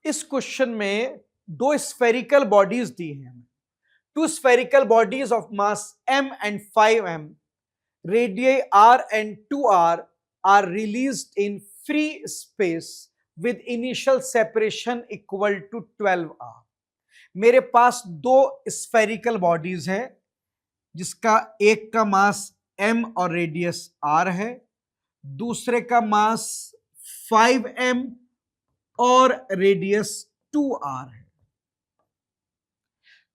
इस क्वेश्चन में दो स्फेरिकल बॉडीज दी हैं हमें। Two spherical bodies of mass m and 5m, radii r and 2r are released in free space with initial separation equal to 12r। मेरे पास दो spherical bodies हैं जिसका एक का मास m और रेडियस r है, दूसरे का मास 5m और रेडियस 2r है।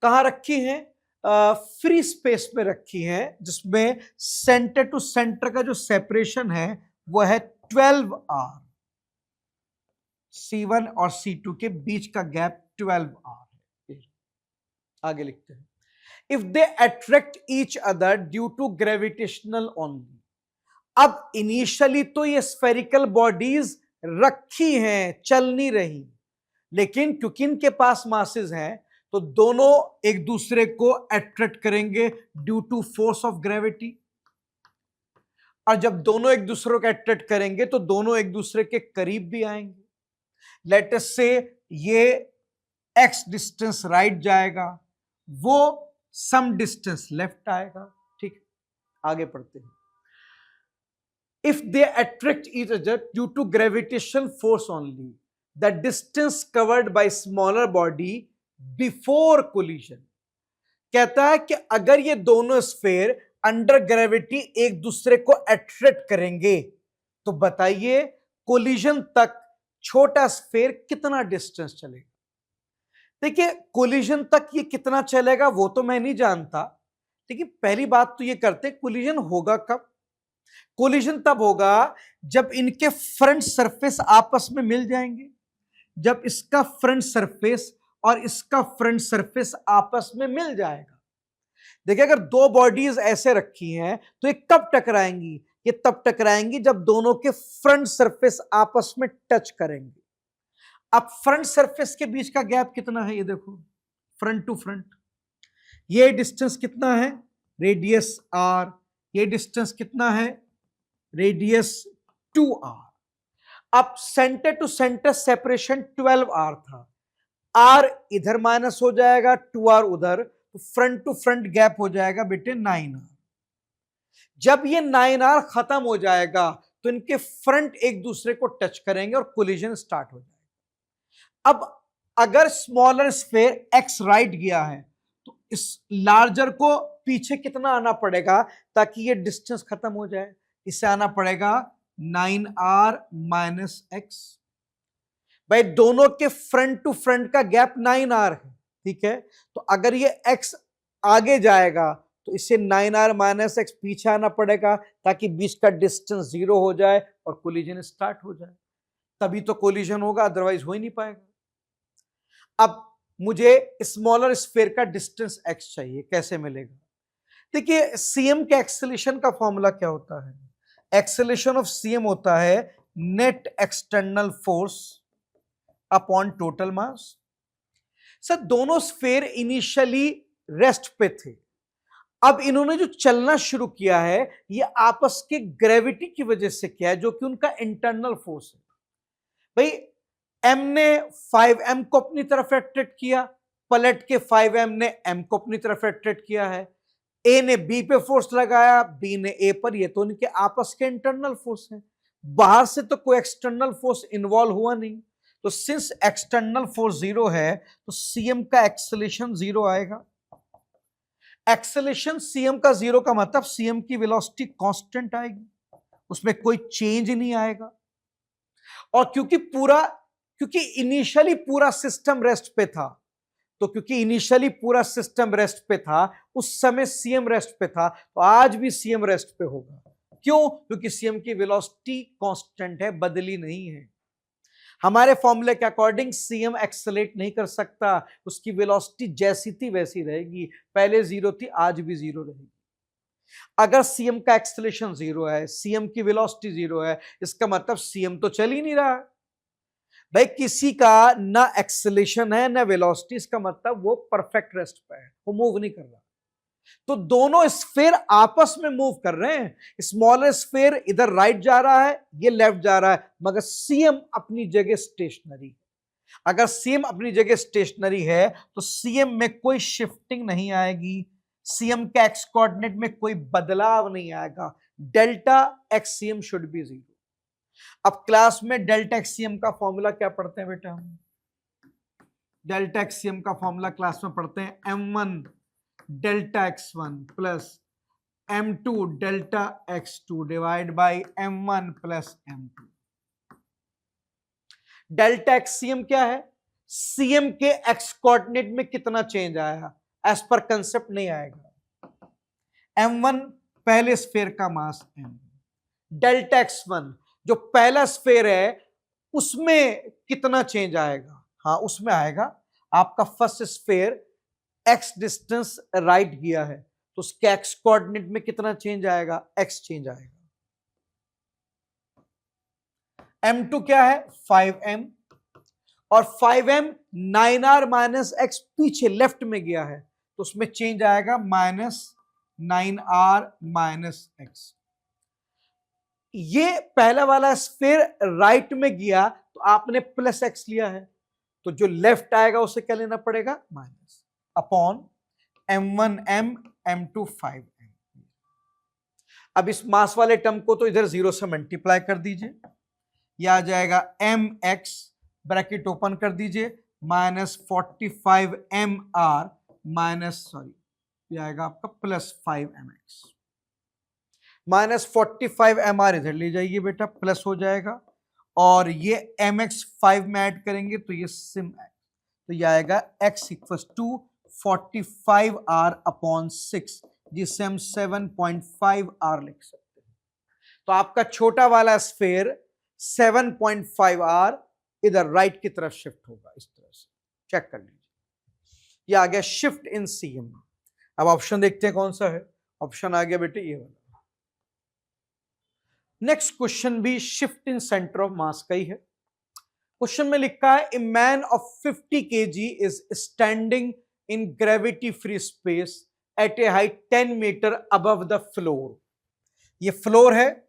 कहां रखी है? फ्री स्पेस में रखी है, जिसमें सेंटर टू सेंटर का जो सेपरेशन है वो है 12r। C1 और C2 के बीच का गैप 12r है। आगे लिखते हैं, if they attract each other due to gravitational only. अब इनिशियली तो ये स्फेरिकल बॉडीज रखी हैं, चल नहीं रही, लेकिन क्योंकि इनके पास मासेस हैं तो दोनों एक दूसरे को अट्रैक्ट करेंगे due to force of gravity. और जब दोनों एक दूसरे को अट्रैक्ट करेंगे तो दोनों एक दूसरे के करीब भी आएंगे। लेट अस से ये x डिस्टेंस राइट जाएगा, वो सम डिस्टेंस लेफ्ट आएगा। ठीक, आगे पढ़ते हैं। If they attract each other due to gravitational force only, the distance covered by smaller body before collision। कहता है कि अगर ये दोनों स्फेयर अंडर ग्रेविटी एक दूसरे को अट्रैक्ट करेंगे तो बताइए कोलिजन तक छोटा स्फेयर कितना डिस्टेंस चलेगा। देखिए, कोलिजन तक ये कितना चलेगा वो तो मैं नहीं जानता, लेकिन पहली बात तो ये करते, कोलिजन होगा कब? कोलिजन तब होगा जब इनके फ्रंट सरफेस आपस में मिल जाएंगे। जब इसका फ्रंट सरफेस और इसका फ्रंट सरफेस आपस में मिल जाएगा। देखिए, अगर दो बॉडीज ऐसे रखी हैं तो ये कब टकराएंगी? ये तब टकराएंगी जब दोनों के फ्रंट सरफेस आपस में टच करेंगे। अब फ्रंट सरफेस के बीच का गैप कितना है? ये देखो, फ्रंट टू फ्रंट ये डिस्टेंस कितना है? Radius r। ये डिस्टेंस कितना है? Radius 2r। अब centre to centre separation 12r था, r इधर माइनस हो जाएगा, 2r उधर, तो फ्रंट टू फ्रंट गैप हो जाएगा बेटे 9r। जब ये 9r खत्म हो जाएगा तो इनके फ्रंट एक दूसरे को टच करेंगे और कोलिजन स्टार्ट हो जाएगा। अब अगर स्मॉलर स्फेयर x राइट गया है तो इस लार्जर को पीछे कितना आना पड़ेगा ताकि ये डिस्टेंस खत्म हो जाए? इसे आना पड़ेगा 9r माइनस x। भाई, दोनों के फ्रंट टू फ्रंट का गैप 9r है, ठीक है? तो अगर ये x आगे जाएगा तो इसे 9r माइनस x पीछे आना पड़ेगा ताकि बीच का डिस्टेंस 0 हो जाए और कोलिजन स्टार्ट हो जाए। तभी तो कोलिजन होगा, अदरवाइज हो ही नहीं पाएगा। अब मुझे स्मॉलर स्फेयर का डिस्टेंस x चाहिए, कैसे मिलेगा? देखिए, cm के एक्सेलरेशन का फॉर्मूला क्या होता है? एक्सेलरेशन ऑफ cm होता है net external force upon total mass. Sir, दोनों स्फेयर इनिशियली रेस्ट पे थे, अब इन्होंने जो चलना शुरू किया है ये आपस के ग्रेविटी की वजह से किया है, जो कि उनका इंटरनल फोर्स है। भाई, m ने 5m को अपनी तरफ अट्रैक्ट किया, पलट के 5m ने m को अपनी तरफ अट्रैक्ट किया है। a ने b पे फोर्स लगाया, b ने a पर, ये तो उनके आपस के इंटरनल फोर्स हैं। बाहर से तो कोई एक्सटर्नल फोर्स इन्वॉल्व हुआ नहीं, तो सिंस एक्सटर्नल फोर्स 0 है तो cm का एक्सेलरेशन 0 आएगा। एक्सेलरेशन cm का 0 का मतलब cm की वेलोसिटी कांस्टेंट आएगी, उसमें कोई चेंज नहीं आएगा। और क्योंकि इनिशियली पूरा सिस्टम रेस्ट पे था, तो क्योंकि इनिशियली पूरा सिस्टम रेस्ट पे था, उस समय cm रेस्ट पे था, तो आज भी cm रेस्ट पे होगा। क्यों? क्योंकि cm की वेलोसिटी कांस्टेंट है, बदली नहीं है। हमारे फॉर्मूले के अकॉर्डिंग cm एक्सेलरेट नहीं कर सकता, उसकी वेलोसिटी जैसी थी वैसी रहेगी, पहले 0 थी आज भी 0 रहेगी। अगर cm का एक्सेलरेशन 0 है, cm की वेलोसिटी 0 है, इसका मतलब cm तो चल ही नहीं रहा है। भाई, किसी का ना एक्सेलरेशन है ना वेलोसिटी, इसका मतलब वो परफेक्ट रेस्ट पे है, वो मूव नहीं कर रहा। तो दोनों स्फेयर आपस में मूव कर रहे हैं। स्मॉलर स्फेयर इधर राइट जा रहा है, ये लेफ्ट जा रहा है, मगर सीएम अपनी जगह स्टेशनरी। अगर सीएम अपनी जगह स्टेशनरी है तो सीएम में कोई शिफ्टिंग नहीं आएगी, सीएम के एक्स कोऑर्डिनेट में कोई बदलाव नहीं आएगा। Delta ex CM should be 0। अब क्लास में डेल्टा एक्स सीएम का फॉर्मूला क्या पढ़ते हैं बेटा हम? डेल्टा एक्स सीएम का फॉर्मूला क्लास में पढ़ते हैं m1 delta x1 plus m2 delta x2 divide by m1 plus m2। Delta ex CM क्या है? सीएम के एक्स कोऑर्डिनेट में कितना चेंज आया, एज पर कंसेप्ट नहीं आएगा। m1 पहले स्फेयर का मास m, डेल्टा x1 जो पहला स्फेयर है उसमें कितना चेंज आएगा? हाँ उसमें आएगा। आपका first sphere x distance right गया है तो उसके एक्स कोऑर्डिनेट में कितना चेंज आएगा? x चेंज आएगा। m2 क्या है? 5m, और 5m 9r माइनस x पीछे लेफ्ट में गया है तो उसमें चेंज आएगा -9r माइनस x। ये पहला वाला स्फीयर राइट में गया तो आपने प्लस x लिया है, तो जो लेफ्ट आएगा उसे क्या लेना पड़ेगा? Minus upon m1m m2 5m। अब इस मास वाले टर्म को तो इधर 0 से मल्टीप्लाई कर दीजिए, यह आ जाएगा mx ब्रैकेट ओपन कर दीजिए -45mr माइनस यह आएगा आपका +5mx। -45mr इधर ले जाइए बेटा, प्लस हो जाएगा, और ये mx 5 में ऐड करेंगे तो ये सिम तो ये आएगा x equals to 45r upon 6, जिससे हम 7.5r लिख सकते हैं। तो आपका छोटा वाला स्फीयर 7.5r इधर राइट की तरफ शिफ्ट होगा, इस तरह से चेक कर लीजिए। ये आ गया शिफ्ट इन सीएम। अब ऑप्शन देखते हैं कौन सा है। ऑप्शन आ गया बेटे ये वाला। नेक्स्ट क्वेश्चन भी shift in centre of mass का ही है। क्वेश्चन में लिखा है a man of 50 kg is standing in gravity free space at a height 10 metre above the floor. ये फ्लोर है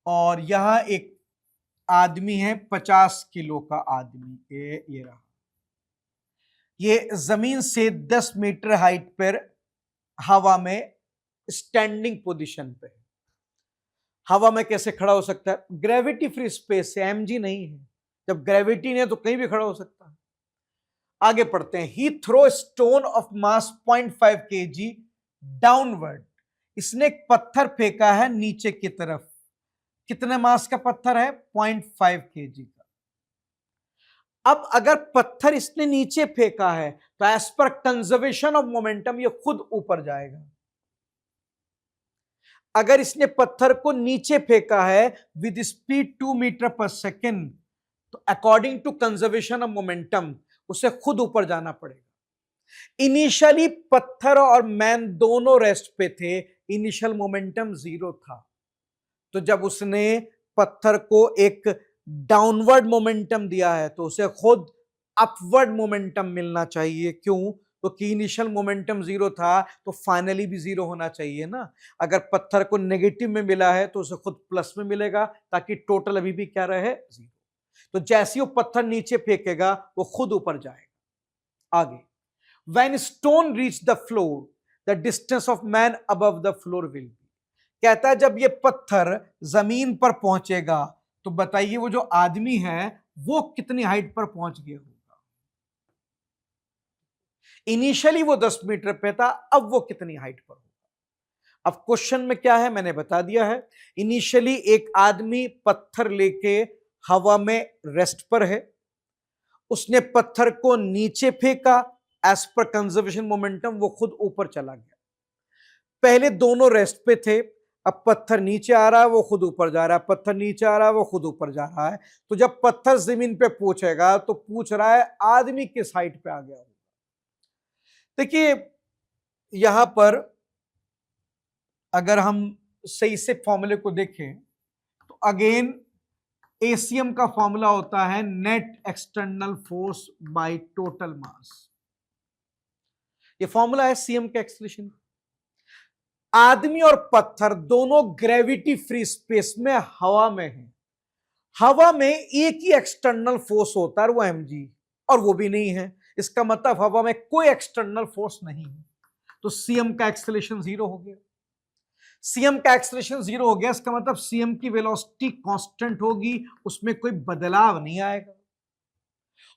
और यहां एक आदमी है 50 किलो का आदमी, ये रहा। ये जमीन से 10 मीटर हाइट पर हवा में स्टैंडिंग पोजीशन पे है। हवा में कैसे खड़ा हो सकता है? ग्रेविटी फ्री स्पेस है, mg नहीं है। जब ग्रेविटी नहीं है तो कहीं भी खड़ा हो सकता है। आगे पढ़ते हैं। He throw stone of mass 0.5 kg downward. इसने एक पत्थर फेंका है नीचे की तरफ। कितने मास का पत्थर है? 0.5 kg का। अब अगर पत्थर इसने नीचे फेंका है तो as per conservation of momentum ये खुद ऊपर जाएगा। अगर इसने पत्थर को नीचे फेंका है with speed 2 metre per second तो according to conservation of momentum उसे खुद ऊपर जाना पड़ेगा। इनिशियली पत्थर और मैन दोनों रेस्ट पे थे, इनिशियल मोमेंटम 0 था। तो जब उसने पत्थर को एक डाउनवर्ड मोमेंटम दिया है तो उसे खुद अपवर्ड मोमेंटम मिलना चाहिए। क्यों? तो इनिशियल मोमेंटम 0 था तो फाइनली भी 0 होना चाहिए ना। अगर पत्थर को नेगेटिव में मिला है तो उसे खुद प्लस में मिलेगा ताकि टोटल अभी भी क्या रहे? 0। तो जैसे वो पत्थर नीचे फेंकेगा वो खुद ऊपर जाएगा। आगे, when stone reach the floor the distance of man above the floor will be. कहता है जब ये पत्थर जमीन पर पहुंचेगा तो बताइए वो जो आदमी है वो कितनी हाइट पर पहुंच गया होगा। इनिशियली वो 10 मीटर पे था, अब वो कितनी हाइट पर होगा। अब क्वेश्चन में क्या है मैंने बता दिया है। इनिशियली एक आदमी पत्थर लेके हवा में रेस्ट पर है, उसने पत्थर को नीचे फेंका, एज पर कंजर्वेशन मोमेंटम वो खुद ऊपर चला गया। पहले दोनों रेस्ट पे थे, अब पत्थर नीचे आ रहा है वो खुद ऊपर जा रहा है, पत्थर नीचे आ रहा है वो खुद ऊपर जा रहा है। तो जब पत्थर जमीन पे पहुंचेगा तो पूछ रहा है आदमी किस हाइट पे आ गया होगा। देखिए यहां पर अगर हम सही से फॉर्मूले को देखें तो अगेन एसीएम का फॉर्मूला होता है net external force by total mass. ये फॉर्मूला है सीएम के एक्सप्रेशन। आदमी और पत्थर दोनों ग्रेविटी फ्री स्पेस में हवा में हैं। हवा में एक ही एक्सटर्नल फोर्स होता है, वो mg, और वो भी नहीं है। इसका मतलब हवा में कोई एक्सटर्नल फोर्स नहीं है, तो सीएम का एक्सेलरेशन जीरो हो गया। सीएम का एक्सेलरेशन जीरो हो गया, इसका मतलब सीएम की वेलोसिटी कांस्टेंट होगी, उसमें कोई बदलाव नहीं आएगा।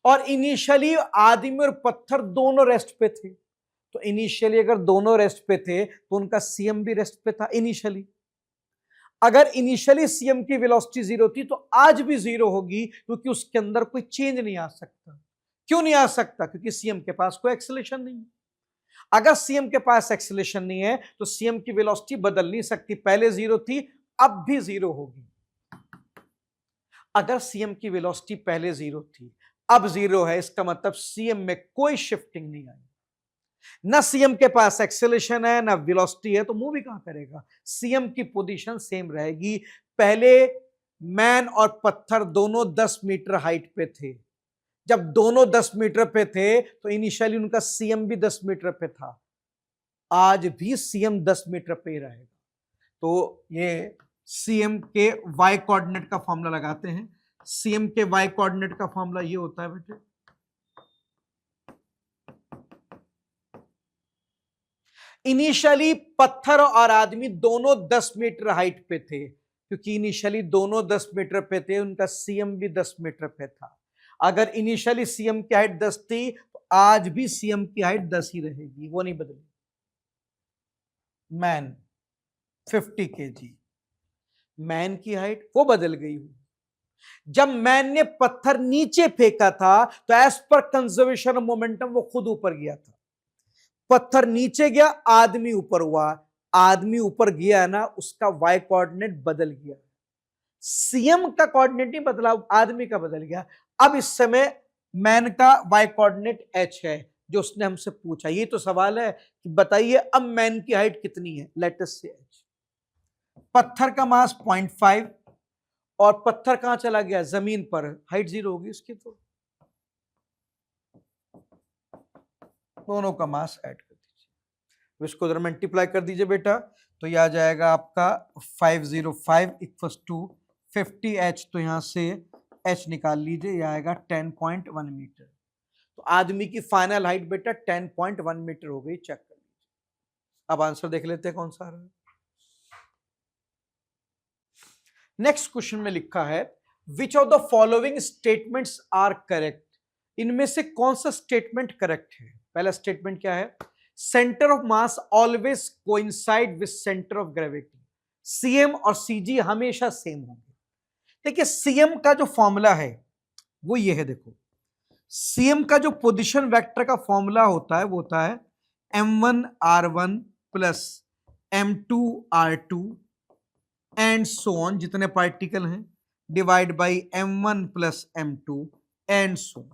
और इनिशियली आदमी और पत्थर दोनों रेस्ट पे थे, तो इनिशियली अगर दोनों रेस्ट पे थे तो उनका सीएम भी रेस्ट पे था इनिशियली। अगर इनिशियली सीएम की वेलोसिटी जीरो थी तो आज भी जीरो होगी, क्योंकि उसके अंदर कोई चेंज नहीं आ सकता। क्यों नहीं आ सकता? क्योंकि सीएम के पास कोई एक्सेलरेशन नहीं है। अगर सीएम के पास एक्सेलरेशन नहीं है तो सीएम की वेलोसिटी बदल नहीं सकती, पहले जीरो थी अब भी जीरो होगी। अगर सीएम की वेलोसिटी पहले जीरो थी अब जीरो है, इसका मतलब सीएम में कोई शिफ्टिंग नहीं आई। ना सीएम के पास एक्सेलरेशन है ना वेलोसिटी है, तो मूव भी कहां करेगा? सीएम की पोजीशन सेम रहेगी। पहले मैन और पत्थर दोनों 10 मीटर हाइट पे थे। जब दोनों 10 मीटर पे थे तो इनिशियली उनका सीएम भी 10 मीटर पे था, आज भी सीएम 10 मीटर पे ही रहेगा। तो ये सीएम के वाई कोऑर्डिनेट का फॉर्मूला लगाते हैं। सीएम के वाई कोऑर्डिनेट का फॉर्मूला ये होता है बेटे, इनिशियली पत्थर और आदमी दोनों 10 मीटर हाइट पे थे, क्योंकि इनिशियली दोनों 10 मीटर पे थे, उनका सीएम भी 10 मीटर पे था। अगर इनिशियली सीएम की हाइट 10 थी तो आज भी सीएम की हाइट 10 ही रहेगी, वो नहीं बदलेगी। मैन 50 kg, मैन की हाइट वो बदल गई हुई। जब मैन ने पत्थर नीचे फेंका था तो as per conservation of momentum वो खुद ऊपर गया था। पत्थर नीचे गया, आदमी ऊपर हुआ, आदमी ऊपर गया ना, उसका वाई कोऑर्डिनेट बदल गया। सीएम का कोऑर्डिनेट नहीं बदला, आदमी का बदल गया। अब इस समय मैन का वाई कोऑर्डिनेट एच है, जो उसने हमसे पूछा। ये तो सवाल है कि बताइए अब मैन की हाइट कितनी है, लेट अस से एच। पत्थर का मास 0.5 और पत्थर कहां चला गया? जमीन पर, हाइट जीरो होगी उसकी, तो दोनों का मास ऐड कर दीजिए, इसको जरा मल्टीप्लाई कर दीजिए बेटा, तो यह आ जाएगा आपका 505 इक्वल्स टू 50h, तो यहां से h निकाल लीजिए, यह आएगा 10.1 मीटर। तो आदमी की फाइनल हाइट बेटा 10.1 मीटर हो गई, चेक कर लीजिए। अब आंसर देख लेते हैं कौन सा आ रहा है। नेक्स्ट क्वेश्चन में लिखा है which of the following statements are correct, इनमें से कौन सा स्टेटमेंट करेक्ट है? पहला स्टेटमेंट क्या है? Centre of mass always coincide with centre of gravity, CM और सीजी हमेशा सेम होंगे। देखिए सीएम का जो फॉर्मूला है वो ये है, देखो सीएम का जो पोजीशन वेक्टर का फॉर्मूला होता है वो होता है m1r1 plus m2r2 and so on, जितने पार्टिकल हैं, divide by m1 plus m2 and so on.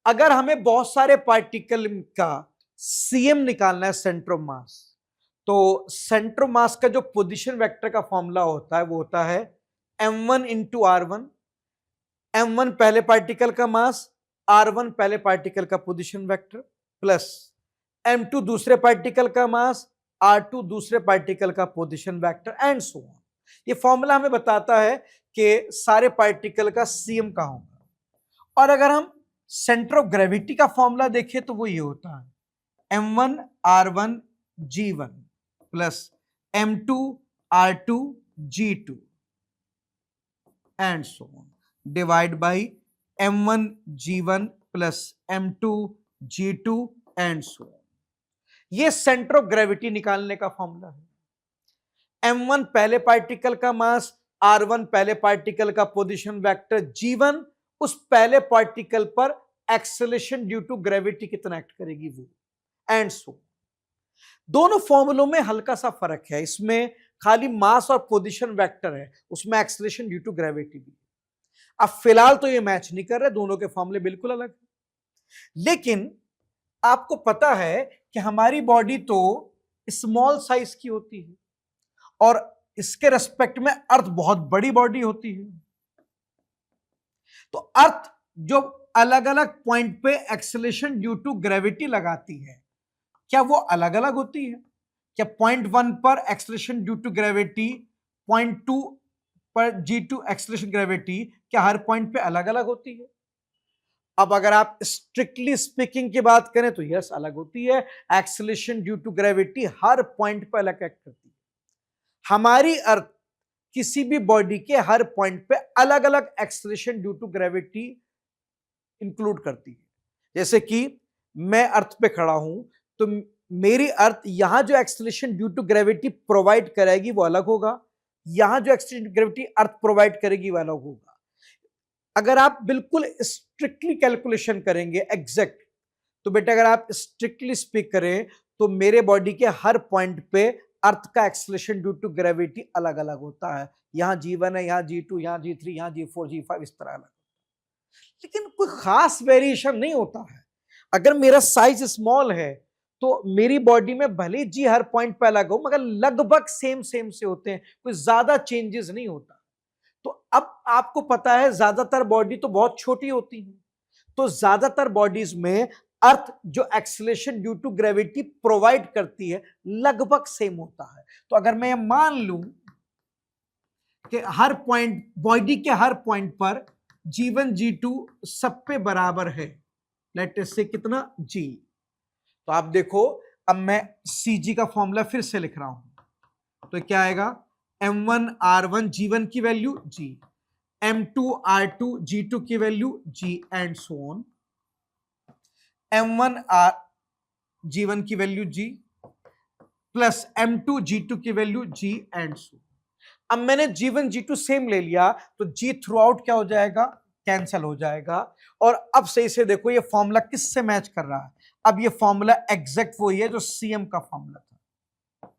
अगर हमें बहुत सारे पार्टिकल का सीएम निकालना है, सेंटर ऑफ मास, तो सेंटर ऑफ मास का जो पोजीशन वेक्टर का फॉर्मूला होता है वो होता है m1 इंटू r1, m1 पहले पार्टिकल का मास, r1 पहले पार्टिकल का पोजीशन वेक्टर, प्लस m2 दूसरे पार्टिकल का मास, r2 दूसरे पार्टिकल का position vector and so on. ये फॉर्मूला हमें बताता है कि सारे पार्टिकल का सीएम कहां होगा। और अगर हम सेंटर ऑफ ग्रेविटी का फॉर्मूला देखें तो वो ये होता है m1 r1 g1 plus m2 r2 g2 and so on, divide by m1 g1 plus m2 g2 and so on. ये सेंटर ऑफ ग्रेविटी निकालने का फॉर्मूला है। m1 पहले पार्टिकल का मास, r1 पहले पार्टिकल का पोजीशन वेक्टर, g1 उस पहले पार्टिकल पर एक्सेलरेशन ड्यू टू ग्रेविटी कितना एक्ट करेगी वो, एंड सो। दोनों फॉर्मूलों में हल्का सा फर्क है, इसमें खाली मास और पोजीशन वेक्टर है, उसमें एक्सेलरेशन ड्यू टू ग्रेविटी भी। अब फिलहाल तो ये मैच नहीं कर रहे, दोनों के फॉर्मूले बिल्कुल अलग है। लेकिन आपको पता है कि हमारी बॉडी तो स्मॉल साइज की होती है और इसके रेस्पेक्ट में अर्थ बहुत बड़ी बॉडी होती है। तो अर्थ जो अलग अलग पॉइंट पे एक्सेलरेशन ड्यू टू ग्रेविटी लगाती है, क्या वो अलग अलग होती है? क्या पॉइंट 1 पर acceleration due to gravity point 2 पर G2 एक्सेलरेशन ग्रेविटी क्या हर पॉइंट पे अलग अलग होती है? अब अगर आप स्ट्रिक्टली स्पीकिंग की बात करें तो यस अलग होती है। एक्सेलरेशन ड्यू टू ग्रेविटी हर पॉइंट पे अलग एक्ट करती है। हमारी अर्थ किसी भी बॉडी के हर पॉइंट पे अलग अलग acceleration due to gravity include करती है। जैसे कि मैं अर्थ पे खड़ा हूं तो मेरी अर्थ यहां जो acceleration due to gravity provide करेगी वो अलग होगा, यहां जो एक्सेलरेशन ग्रेविटी अर्थ प्रोवाइड करेगी वो अलग होगा। अगर आप बिल्कुल स्ट्रिक्टली कैलकुलेशन करेंगे एग्जैक्ट, तो बेटा अगर आप स्ट्रिक्टली स्पीक करें तो मेरे बॉडी के हर पॉइंट पे अर्थ का एक्सेलरेशन ड्यू टू ग्रेविटी अलग अलग होता है। यहां G1 है, यहां G2, यहां G3, यहां G4, G5 इस तरह अलग, लेकिन कोई खास वेरिएशन नहीं होता है। अगर मेरा साइज स्मॉल है तो मेरी बॉडी में भले जी हर पॉइंट पे अलग हो मगर लगभग सेम सेम से होते हैं, कोई ज्यादा चेंजेस नहीं होता। तो अब आपको पता है ज्यादातर बॉडी तो बहुत छोटी होती है, तो ज्यादातर बॉडीज में अर्थ जो acceleration due to gravity provide करती है लगभग सेम होता है। तो अगर मैं मान लूं कि हर पॉइंट बॉडी के हर पॉइंट पर G1 G2 सब पे बराबर है, लेट अस से कितना G, तो आप देखो अब मैं CG का फॉर्मूला फिर से लिख रहा हूं, तो क्या आएगा M1 R1 G1 की value G, M2 R2 G2 की value G and so on, M1 R G1 की value G plus M2 G2 की वैल्यू G एंड सो। अब मैंने G1 G2 सेम ले लिया तो G थ्रू आउट क्या हो जाएगा, कैंसिल हो जाएगा। और अब सही से देखो ये फॉर्मूला किससे मैच कर रहा है, अब ये फॉर्मूला एग्जैक्ट वही है जो CM का फॉर्मूला था।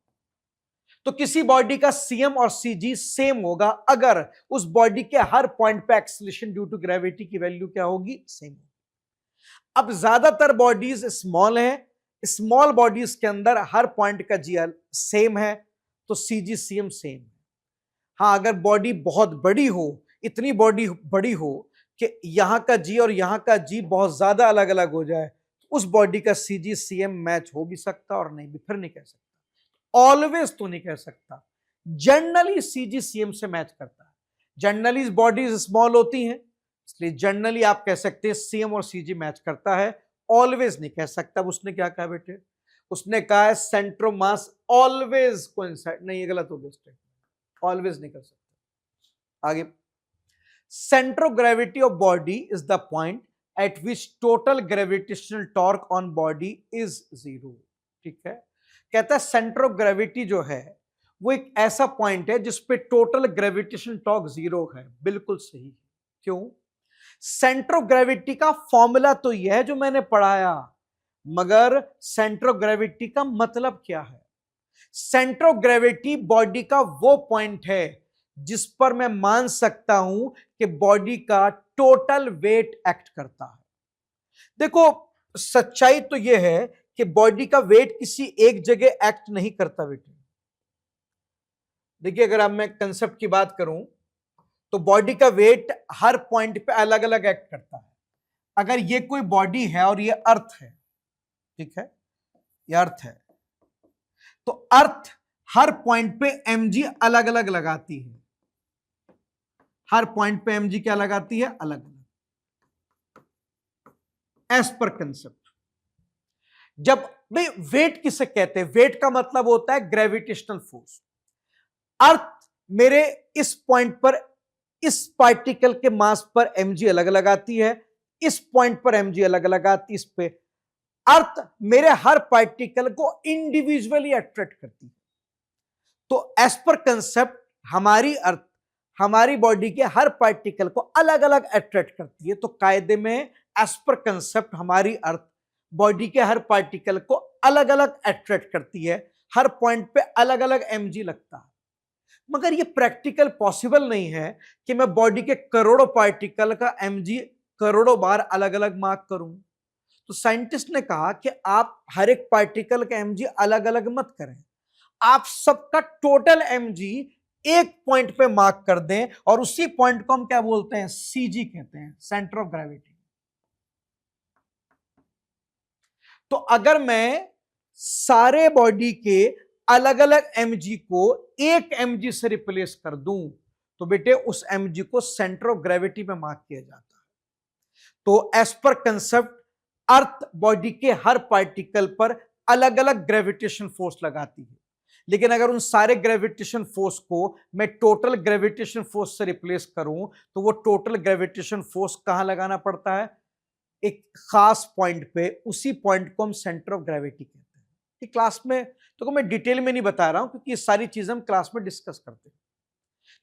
तो किसी बॉडी का CM और CG सेम होगा अगर उस बॉडी के हर पॉइंट पे एक्सेलरेशन ड्यू टू ग्रेविटी की वैल्यू क्या होगी, सेम। अब ज्यादातर बॉडीज स्मॉल है, स्मॉल बॉडीज के अंदर हर पॉइंट का जी सेम है तो CG CM सेम है। हाँ अगर बॉडी बहुत बड़ी हो, इतनी बॉडी बड़ी हो कि यहां का जी और यहां का जी बहुत ज्यादा अलग अलग हो जाए, उस बॉडी का CG CM मैच हो भी सकता और नहीं भी, फिर नहीं कह सकता, ऑलवेज तो नहीं कह सकता। जनरली CG CM से मैच करता है। जनरली बॉडीज स्मॉल होती हैं इसलिए जनरली आप कह सकते हैं CM और CG मैच करता है, ऑलवेज नहीं कह सकता। उसने क्या कहा बेटे, उसने कहा है centre of mass always coincide, नहीं ये गलत हो गया, ऑलवेज नहीं कर सकते। आगे, centre of gravity of body is the point eight which total gravitational torque on body is zero. ठीक है, कहता है सेंटर ऑफ ग्रेविटी जो है वो एक ऐसा पॉइंट है जिसपे टोटल ग्रेविटेशनल टॉर्क जीरो है। बिल्कुल सही। क्यों? सेंटर ऑफ ग्रेविटी का फॉर्मूला तो यह है जो मैंने पढ़ाया, मगर सेंटर ऑफ ग्रेविटी का मतलब क्या है? सेंटर ऑफ ग्रेविटी बॉडी का वो पॉइंट है जिस पर मैं मान सकता हूं कि बॉडी का टोटल वेट एक्ट करता है। देखो सच्चाई तो यह है कि बॉडी का वेट किसी एक जगह एक्ट नहीं करता बेटे। देखिए अगर अब मैं कंसेप्ट की बात करूं तो बॉडी का वेट हर पॉइंट पे अलग अलग एक्ट करता है। अगर ये कोई बॉडी है और ये अर्थ है, ठीक है, ये अर्थ है, तो अर्थ हर पॉइंट पे mg अलग अलग लगाती है, हर पॉइंट पे mg क्या लगाती है, अलग अलग, एज पर कंसेप्ट। जब भाई वेट किसे कहते हैं, वेट का मतलब होता है ग्रेविटेशनल फोर्स। अर्थ मेरे इस पॉइंट पर इस पार्टिकल के मास पर mg अलग लगाती है, इस पॉइंट पर mg अलग लगाती है, इस पे अर्थ मेरे हर पार्टिकल को इंडिविजुअली अट्रैक्ट करती है। तो एज पर कंसेप्ट हमारी अर्थ हमारी बॉडी के हर पार्टिकल को अलग अलग अट्रैक्ट करती है। तो कायदे में एज पर कंसेप्ट हमारी अर्थ बॉडी के हर पार्टिकल को अलग अलग अट्रैक्ट करती है, हर पॉइंट पे अलग अलग mg लगता है। मगर ये प्रैक्टिकल पॉसिबल नहीं है कि मैं बॉडी के करोड़ों पार्टिकल का mg करोड़ों बार अलग अलग मार्क करूं। तो साइंटिस्ट ने कहा कि आप हर एक पार्टिकल का mg अलग अलग मत करें, आप सबका टोटल mg एक पॉइंट पे मार्क कर दें और उसी पॉइंट को हम क्या बोलते हैं, CG कहते हैं, सेंटर ऑफ ग्रेविटी। तो अगर मैं सारे बॉडी के अलग अलग mg को एक mg से रिप्लेस कर दूं तो बेटे उस mg को सेंटर ऑफ ग्रेविटी पे मार्क किया जाता है। तो एज पर कंसेप्ट अर्थ बॉडी के हर पार्टिकल पर अलग अलग ग्रेविटेशन फोर्स लगाती है, लेकिन अगर उन सारे ग्रेविटेशन फोर्स को मैं टोटल ग्रेविटेशन फोर्स से रिप्लेस करूं तो वो टोटल ग्रेविटेशन फोर्स कहां लगाना पड़ता है? एक खास पॉइंट पे। उसी पॉइंट को हम सेंटर ऑफ ग्रेविटी कहते हैं। कि क्लास में तो मैं डिटेल में नहीं बता रहा हूं क्योंकि ये सारी चीजें हम क्लास में डिस्कस करते हैं।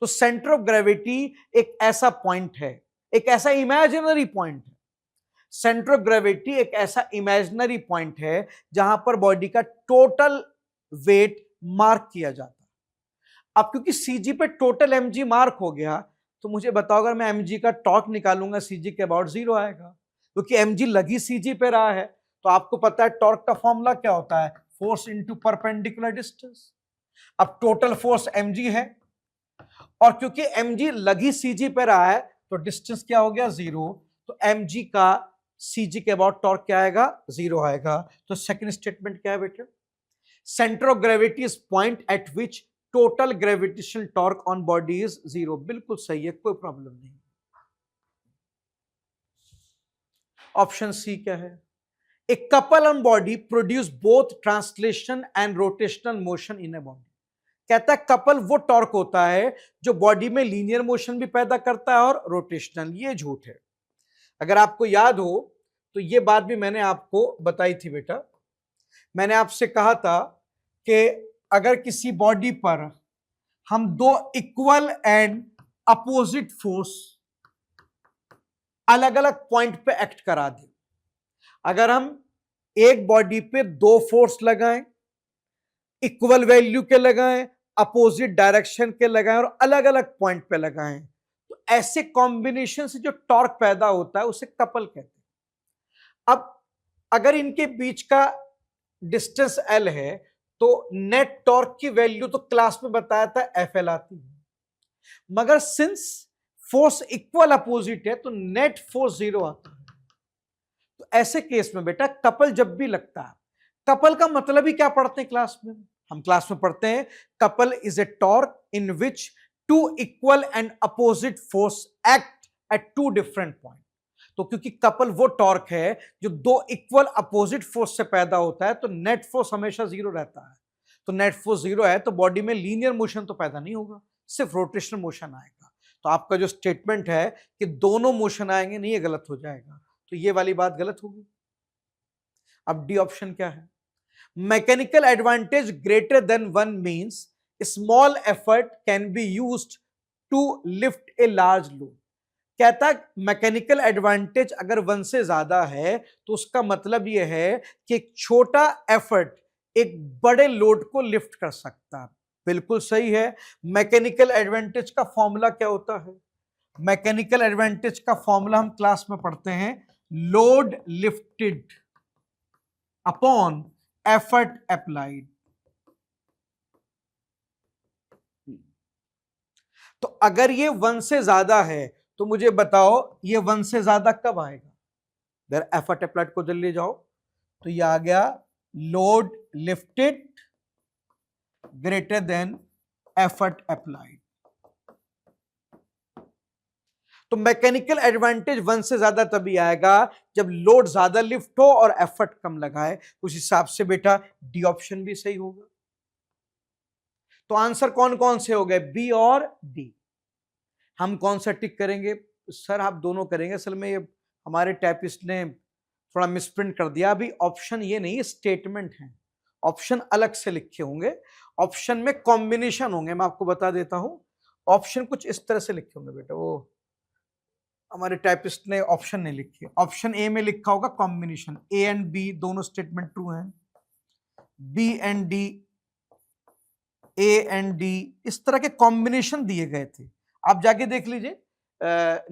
तो सेंटर ऑफ ग्रेविटी एक ऐसा पॉइंट है, एक ऐसा इमेजिनरी पॉइंट है। सेंटर ऑफ ग्रेविटी एक ऐसा इमेजिनरी पॉइंट है जहां पर बॉडी का टोटल वेट मार्क किया जाता है। अब क्योंकि सीजी पे टोटल एमजी मार्क हो गया, तो मुझे बताओ अगर मैं एमजी का टॉर्क निकालूंगा सीजी के अबाउट 0 आएगा, क्योंकि एमजी लगी सीजी पे रहा है। तो आपको पता है टॉर्क का फॉर्मूला क्या होता है? Force into perpendicular distance. अब टोटल फोर्स mg है और क्योंकि mg लगी cg पे रहा है तो डिस्टेंस क्या हो गया? 0। तो mg का cg के अबाउट टॉर्क क्या आएगा? 0 आएगा। तो सेकंड स्टेटमेंट क्या है बेटे? Centre of gravity is point eight which total gravitational torque on body is 0। बिल्कुल सही है, कोई प्रॉब्लम नहीं। ऑप्शन सी क्या है? A couple on body produce both translation and rotational motion in a body। कहता है कपल वो टॉर्क होता है जो बॉडी में लीनियर मोशन भी पैदा करता है और रोटेशनल। ये झूठ है। अगर आपको याद हो तो ये बात भी मैंने आपको बताई थी बेटा। मैंने आपसे कहा था कि अगर किसी बॉडी पर हम दो इक्वल एंड अपोजिट फोर्स अलग अलग पॉइंट पे एक्ट करा दें, अगर हम एक बॉडी पे दो फोर्स लगाएं, इक्वल वैल्यू के लगाएं, अपोजिट डायरेक्शन के लगाएं और अलग अलग पॉइंट पे लगाएं, तो ऐसे कॉम्बिनेशन से जो टॉर्क पैदा होता है उसे कपल कहते हैं। अब अगर इनके बीच का डिस्टेंस L है तो नेट टॉर्क की वैल्यू तो क्लास में बताया था FL आती है, मगर सिंस फोर्स इक्वल अपोजिट है तो नेट फोर्स 0 आता है। तो ऐसे केस में बेटा कपल जब भी लगता है, कपल का मतलब ही क्या पढ़ते हैं क्लास में? हम क्लास में पढ़ते हैं couple is a torque in which two equal and opposite force act at two different point. तो क्योंकि कपल वो टॉर्क है जो दो इक्वल अपोजिट फोर्स से पैदा होता है, तो नेट फोर्स हमेशा 0 रहता है। तो नेट फोर्स 0 है तो बॉडी में लीनियर मोशन तो पैदा नहीं होगा, सिर्फ रोटेशनल मोशन आएगा। तो आपका जो स्टेटमेंट है कि दोनों मोशन आएंगे, नहीं, ये गलत हो जाएगा। तो ये वाली बात गलत होगी। अब डी ऑप्शन क्या है? Mechanical advantage greater than 1 means small effort can be used to lift a large load. कहता है मैकेनिकल एडवांटेज अगर 1 से ज्यादा है तो उसका मतलब यह है कि एक छोटा एफर्ट एक बड़े लोड को लिफ्ट कर सकता है। बिल्कुल सही है। मैकेनिकल एडवांटेज का फॉर्मूला क्या होता है? मैकेनिकल एडवांटेज का फॉर्मूला हम क्लास में पढ़ते हैं, load lifted upon effort applied. तो अगर ये 1 से ज्यादा है तो मुझे बताओ ये 1 से ज्यादा कब आएगा? अगर एफर्ट अप्लाइड को जल्दी जाओ तो ये आ गया load lifted greater than effort applied. तो मैकेनिकल एडवांटेज 1 से ज्यादा तभी आएगा जब लोड ज्यादा लिफ्ट हो और एफर्ट कम लगाए। उस हिसाब से बेटा डी ऑप्शन भी सही होगा। तो आंसर कौन कौन से हो गए? बी और डी। हम कौन सा टिक करेंगे? सर आप दोनों करेंगे। असल में ये हमारे टाइपिस्ट ने थोड़ा मिसप्रिंट कर दिया। अभी ऑप्शन ये नहीं, स्टेटमेंट है। ऑप्शन अलग से लिखे होंगे, ऑप्शन में कॉम्बिनेशन होंगे। मैं आपको बता देता हूं, ऑप्शन कुछ इस तरह से लिखे होंगे बेटा। वो हमारे टाइपिस्ट ने ऑप्शन नहीं लिखे। ऑप्शन ए में लिखा होगा कॉम्बिनेशन, ए एंड बी दोनों स्टेटमेंट ट्रू हैं, B and D, A and D, इस तरह के कॉम्बिनेशन दिए गए थे। आप जाके देख लीजिए,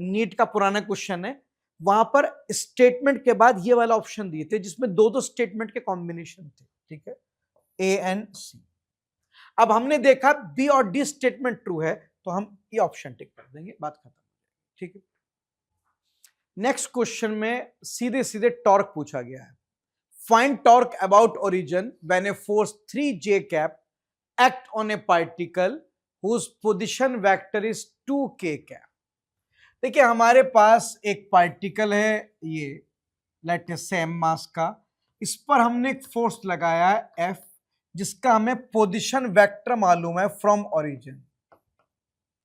नीट का पुराना क्वेश्चन है, वहां पर स्टेटमेंट के बाद ये वाला ऑप्शन दिए थे जिसमें दो दो स्टेटमेंट के कॉम्बिनेशन थे। ठीक है, ए एंड सी। अब हमने देखा बी और डी स्टेटमेंट ट्रू है तो हम ये ऑप्शन टिक कर देंगे, बात खत्म। ठीक है, नेक्स्ट क्वेश्चन में सीधे सीधे टॉर्क पूछा गया है। Find torque about origin when a force 3J cap act on A particle whose position vector is 2k cap। देखिए हमारे पास एक पार्टिकल है, ये लेट अस सेम मास का, इस पर हमने एक फोर्स लगाया है F, जिसका हमें पोजीशन वेक्टर मालूम है फ्रॉम ओरिजिन।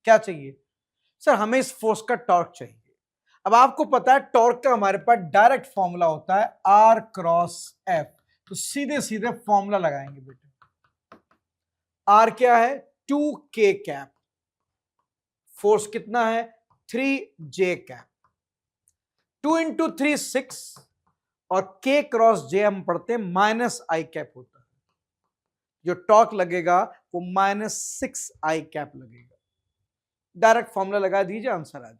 क्या चाहिए सर? हमें इस फोर्स का टॉर्क चाहिए। अब आपको पता है टॉर्क का हमारे पास डायरेक्ट फॉर्मूला होता है R क्रॉस F, तो सीधे सीधे फॉर्मूला लगाएंगे बेटे। R क्या है? 2k कैप, फोर्स कितना है? 3j कैप, 2 इंटू 3 6, और k क्रॉस j हम पढ़ते हैं माइनस आई कैप होता है, जो टॉर्क लगेगा वो -6 आई कैप लगेगा। डायरेक्ट फॉर्मूला लगा दीजिए, आंसर आ जाए।